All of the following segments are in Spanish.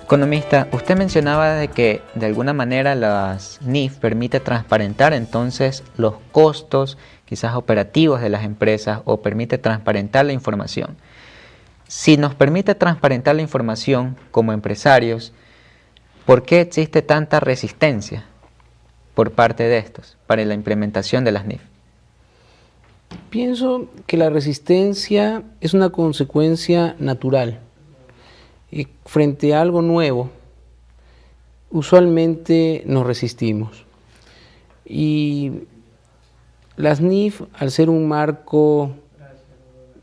Economista, usted mencionaba de que de alguna manera las NIF permite transparentar entonces los costos quizás operativos de las empresas o permite transparentar la información. Si nos permite transparentar la información como empresarios, ¿por qué existe tanta resistencia por parte de estos para la implementación de las NIF? Pienso que la resistencia es una consecuencia natural. Frente a algo nuevo, usualmente nos resistimos. Y las NIF, al ser un marco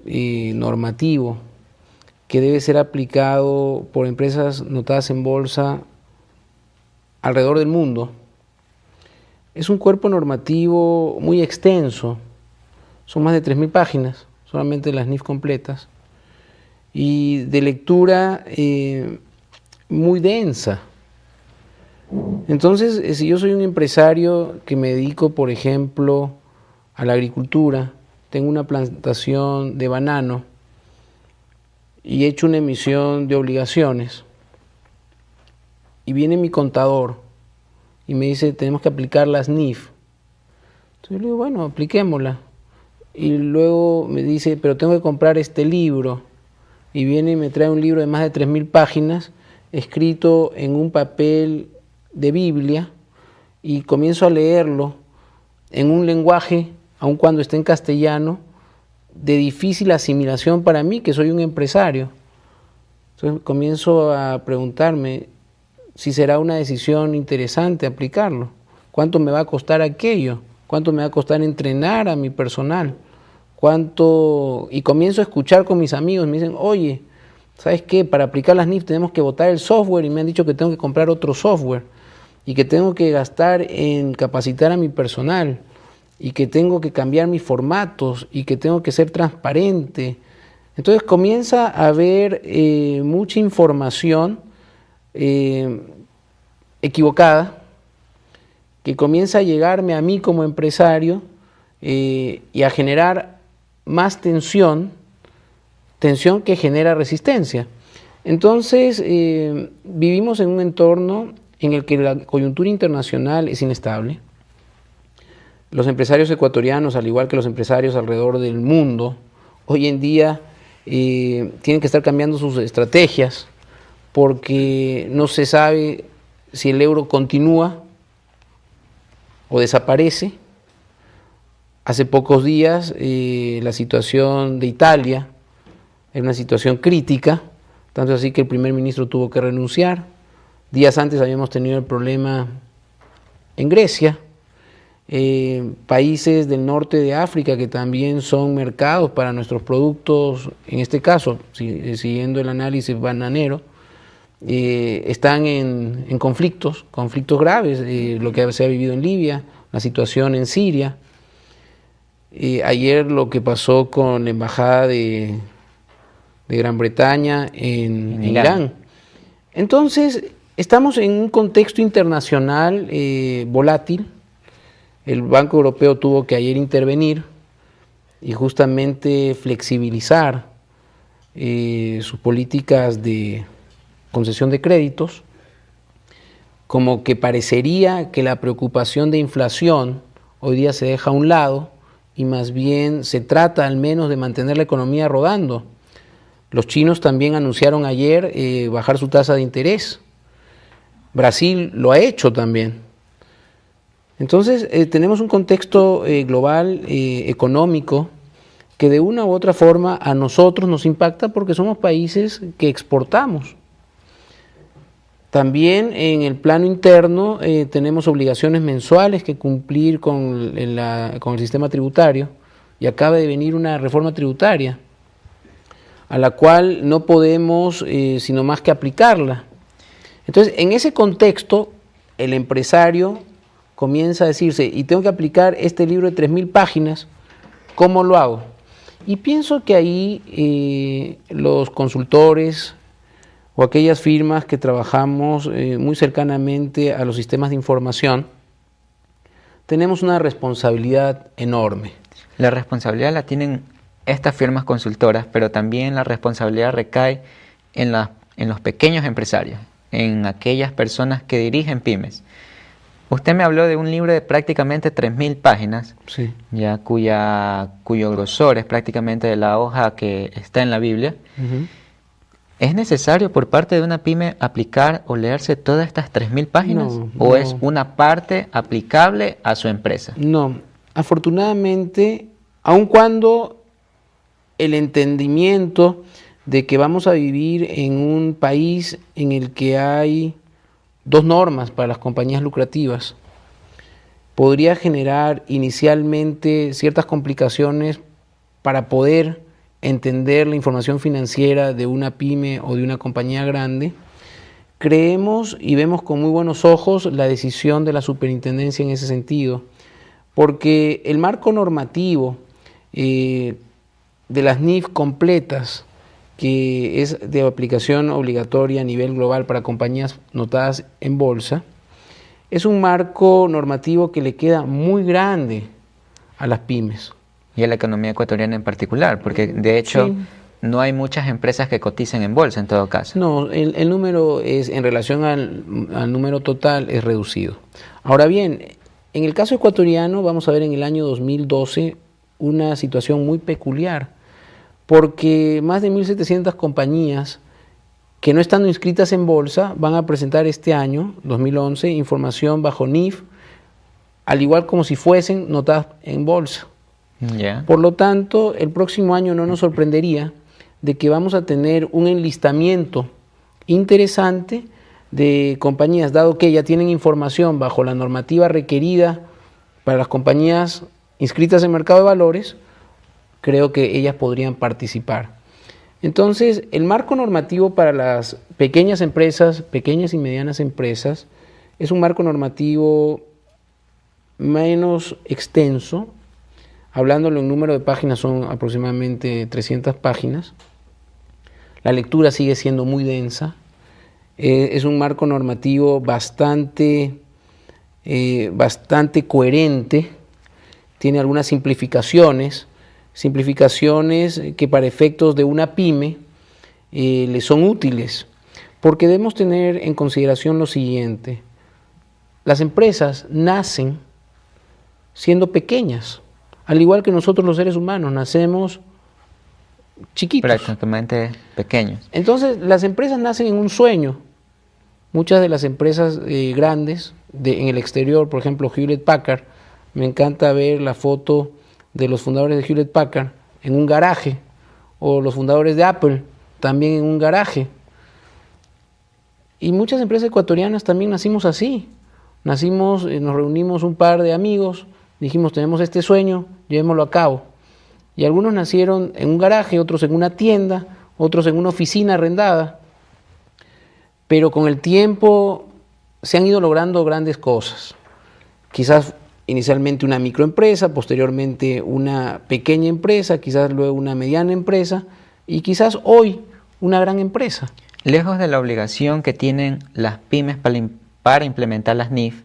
normativo que debe ser aplicado por empresas notadas en bolsa alrededor del mundo, es un cuerpo normativo muy extenso. Son más de 3.000 páginas, solamente las NIF completas, y de lectura muy densa. Entonces, si yo soy un empresario que me dedico, por ejemplo, a la agricultura, tengo una plantación de banano y he hecho una emisión de obligaciones, y viene mi contador y me dice, tenemos que aplicar las NIF. Entonces yo le digo, bueno, apliquémosla. Y luego me dice, pero tengo que comprar este libro. Y viene y me trae un libro de más de 3.000 páginas, escrito en un papel de Biblia, y comienzo a leerlo en un lenguaje, aun cuando esté en castellano, de difícil asimilación para mí, que soy un empresario. Entonces comienzo a preguntarme si será una decisión interesante aplicarlo. ¿Cuánto me va a costar aquello? ¿Cuánto me va a costar entrenar a mi personal? Y comienzo a escuchar con mis amigos, me dicen, oye, ¿sabes qué? Para aplicar las NIF tenemos que botar el software, y me han dicho que tengo que comprar otro software, y que tengo que gastar en capacitar a mi personal, y que tengo que cambiar mis formatos, y que tengo que ser transparente. Entonces comienza a haber mucha información equivocada, que comienza a llegarme a mí como empresario y a generar más tensión que genera resistencia. Entonces, vivimos en un entorno en el que la coyuntura internacional es inestable. Los empresarios ecuatorianos, al igual que los empresarios alrededor del mundo, hoy en día tienen que estar cambiando sus estrategias porque no se sabe si el euro continúa o desaparece. Hace pocos días la situación de Italia era una situación crítica, tanto así que el primer ministro tuvo que renunciar. Días antes habíamos tenido el problema en Grecia, países del norte de África que también son mercados para nuestros productos, en este caso, siguiendo el análisis bananero, están en conflictos graves, lo que se ha vivido en Libia, la situación en Siria. Ayer lo que pasó con la embajada de Gran Bretaña en Irán. Entonces, estamos en un contexto internacional volátil. El Banco Europeo tuvo que ayer intervenir y justamente flexibilizar sus políticas de concesión de créditos, como que parecería que la preocupación de inflación hoy día se deja a un lado y más bien se trata al menos de mantener la economía rodando. Los chinos también anunciaron ayer bajar su tasa de interés. Brasil lo ha hecho también. Entonces tenemos un contexto global, económico, que de una u otra forma a nosotros nos impacta porque somos países que exportamos. También en el plano interno tenemos obligaciones mensuales que cumplir con el sistema tributario, y acaba de venir una reforma tributaria a la cual no podemos sino más que aplicarla. Entonces, en ese contexto, el empresario comienza a decirse, y tengo que aplicar este libro de 3.000 páginas, ¿cómo lo hago? Y pienso que ahí los consultores o aquellas firmas que trabajamos muy cercanamente a los sistemas de información, tenemos una responsabilidad enorme. La responsabilidad la tienen estas firmas consultoras, pero también la responsabilidad recae en los pequeños empresarios. en aquellas personas que dirigen pymes. Usted me habló de un libro de prácticamente 3.000 páginas, Sí. ya cuyo grosor es prácticamente de la hoja que está en la Biblia. Ujú. ¿Es necesario por parte de una pyme aplicar o leerse todas estas 3.000 páginas? No, ¿O no. es una parte aplicable a su empresa? No, afortunadamente, aun cuando el entendimiento de que vamos a vivir en un país en el que hay dos normas para las compañías lucrativas, podría generar inicialmente ciertas complicaciones para poder entender la información financiera de una pyme o de una compañía grande. Creemos y vemos con muy buenos ojos la decisión de la superintendencia en ese sentido, porque el marco normativo de las NIF completas, que es de aplicación obligatoria a nivel global para compañías notadas en bolsa, es un marco normativo que le queda muy grande a las pymes. Y a la economía ecuatoriana en particular, porque de hecho Sí. no hay muchas empresas que coticen en bolsa en todo caso. No, el número es, en relación al número total, es reducido. Ahora bien, en el caso ecuatoriano vamos a ver en el año 2012 una situación muy peculiar, porque más de 1.700 compañías que no estando inscritas en bolsa van a presentar este año, 2011, información bajo NIF, al igual como si fuesen notadas en bolsa. Ya. Por lo tanto, el próximo año no nos sorprendería de que vamos a tener un enlistamiento interesante de compañías, dado que ya tienen información bajo la normativa requerida para las compañías inscritas en mercado de valores, creo que ellas podrían participar. Entonces, el marco normativo para las pequeñas empresas, pequeñas y medianas empresas, es un marco normativo menos extenso. Hablándolo en número de páginas, son aproximadamente 300 páginas. La lectura sigue siendo muy densa. Es un marco normativo bastante coherente. Tiene algunas simplificaciones que para efectos de una pyme le son útiles, porque debemos tener en consideración lo siguiente: las empresas nacen siendo pequeñas, al igual que nosotros los seres humanos nacemos chiquitos. Prácticamente pequeños. Entonces, las empresas nacen en un sueño. Muchas de las empresas grandes en el exterior, por ejemplo, Hewlett Packard, me encanta ver la foto de los fundadores de Hewlett Packard en un garaje, o los fundadores de Apple también en un garaje. Y muchas empresas ecuatorianas también nacimos así. Nos reunimos un par de amigos, dijimos, tenemos este sueño, llevémoslo a cabo. Y algunos nacieron en un garaje, otros en una tienda, otros en una oficina arrendada. Pero con el tiempo se han ido logrando grandes cosas. Quizás inicialmente una microempresa, posteriormente una pequeña empresa, quizás luego una mediana empresa y quizás hoy una gran empresa. Lejos de la obligación que tienen las pymes para implementar las NIF,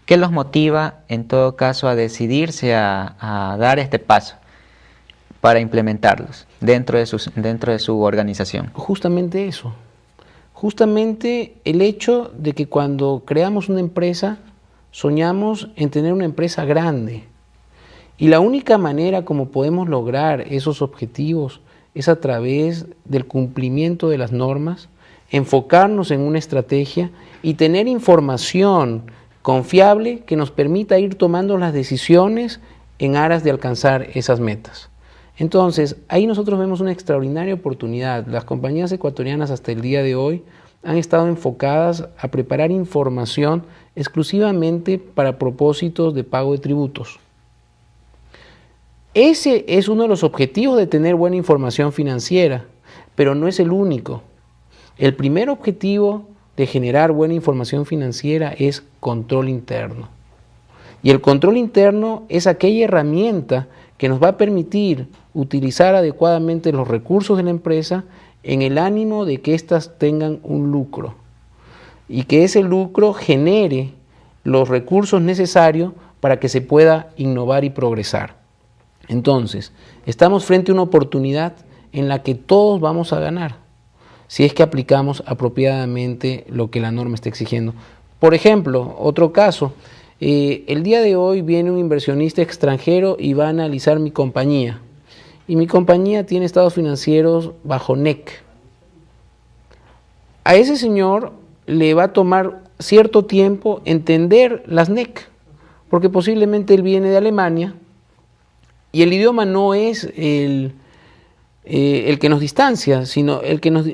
¿qué los motiva en todo caso a decidirse a dar este paso para implementarlos dentro de su organización? Justamente eso. Justamente el hecho de que cuando creamos una empresa, soñamos en tener una empresa grande. Y la única manera como podemos lograr esos objetivos es a través del cumplimiento de las normas, enfocarnos en una estrategia y tener información confiable que nos permita ir tomando las decisiones en aras de alcanzar esas metas. Entonces, ahí nosotros vemos una extraordinaria oportunidad. Las compañías ecuatorianas hasta el día de hoy han estado enfocadas a preparar información exclusivamente para propósitos de pago de tributos. Ese es uno de los objetivos de tener buena información financiera, pero no es el único. El primer objetivo de generar buena información financiera es control interno. Y el control interno es aquella herramienta que nos va a permitir utilizar adecuadamente los recursos de la empresa en el ánimo de que éstas tengan un lucro y que ese lucro genere los recursos necesarios para que se pueda innovar y progresar. Entonces, estamos frente a una oportunidad en la que todos vamos a ganar. si es que aplicamos apropiadamente lo que la norma está exigiendo. Por ejemplo, otro caso, el día de hoy viene un inversionista extranjero y va a analizar mi compañía. Y mi compañía tiene estados financieros bajo NEC. A ese señor le va a tomar cierto tiempo entender las NEC, porque posiblemente él viene de Alemania y el idioma no es el que nos distancia, sino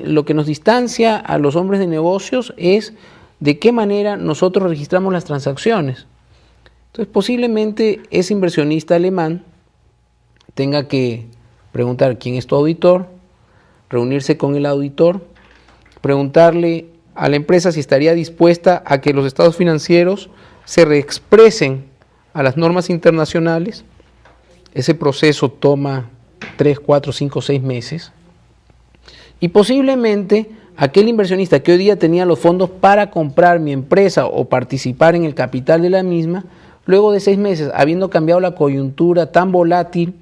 lo que nos distancia a los hombres de negocios es de qué manera nosotros registramos las transacciones. Entonces, posiblemente ese inversionista alemán tenga que preguntar quién es tu auditor, reunirse con el auditor, preguntarle a la empresa si estaría dispuesta a que los estados financieros se reexpresen a las normas internacionales. Ese proceso toma 3, 4, 5, 6 meses. Y posiblemente aquel inversionista que hoy día tenía los fondos para comprar mi empresa o participar en el capital de la misma, luego de 6 meses, habiendo cambiado la coyuntura tan volátil,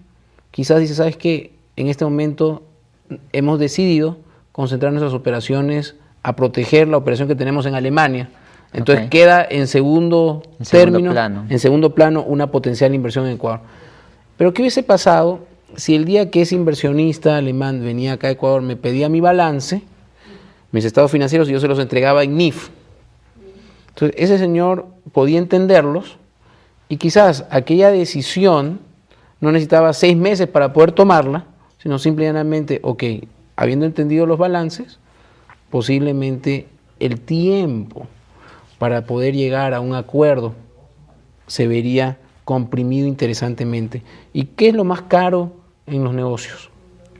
quizás dice, ¿sabes qué? En este momento hemos decidido concentrar nuestras operaciones a proteger la operación que tenemos en Alemania. Entonces queda en segundo plano una potencial inversión en Ecuador. Pero ¿qué hubiese pasado si el día que ese inversionista alemán venía acá a Ecuador me pedía mi balance, mis estados financieros, y yo se los entregaba en NIF? Entonces ese señor podía entenderlos y quizás aquella decisión no necesitaba 6 meses para poder tomarla, sino simplemente, habiendo entendido los balances, posiblemente el tiempo para poder llegar a un acuerdo se vería comprimido interesantemente. ¿Y qué es lo más caro en los negocios?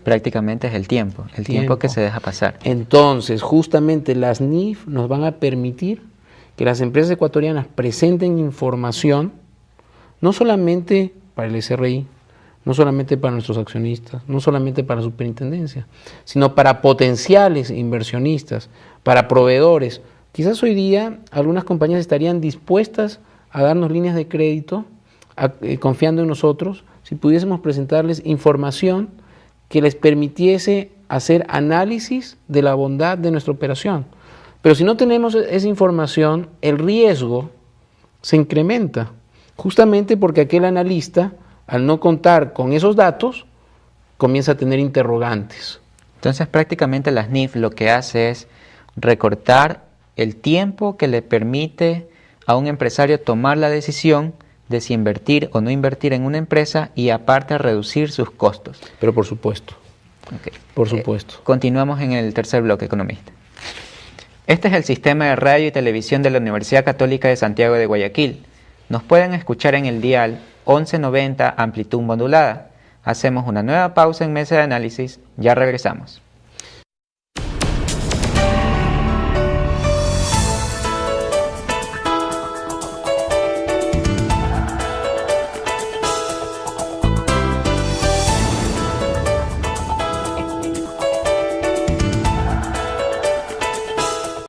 Prácticamente es el tiempo que se deja pasar. Entonces, justamente las NIF nos van a permitir que las empresas ecuatorianas presenten información, no solamente para el SRI, no solamente para nuestros accionistas, no solamente para la superintendencia, sino para potenciales inversionistas, para proveedores. Quizás hoy día algunas compañías estarían dispuestas a darnos líneas de crédito, confiando en nosotros, si pudiésemos presentarles información que les permitiese hacer análisis de la bondad de nuestra operación. Pero si no tenemos esa información, el riesgo se incrementa, justamente porque aquel analista, al no contar con esos datos, comienza a tener interrogantes. Entonces, prácticamente las NIF lo que hace es recortar el tiempo que le permite a un empresario tomar la decisión de si invertir o no invertir en una empresa y aparte reducir sus costos. Pero por supuesto. Por supuesto. Continuamos en el tercer bloque, economista. Este es el sistema de radio y televisión de la Universidad Católica de Santiago de Guayaquil. Nos pueden escuchar en el dial 1190 amplitud modulada. Hacemos una nueva pausa en Mesa de Análisis. Ya regresamos.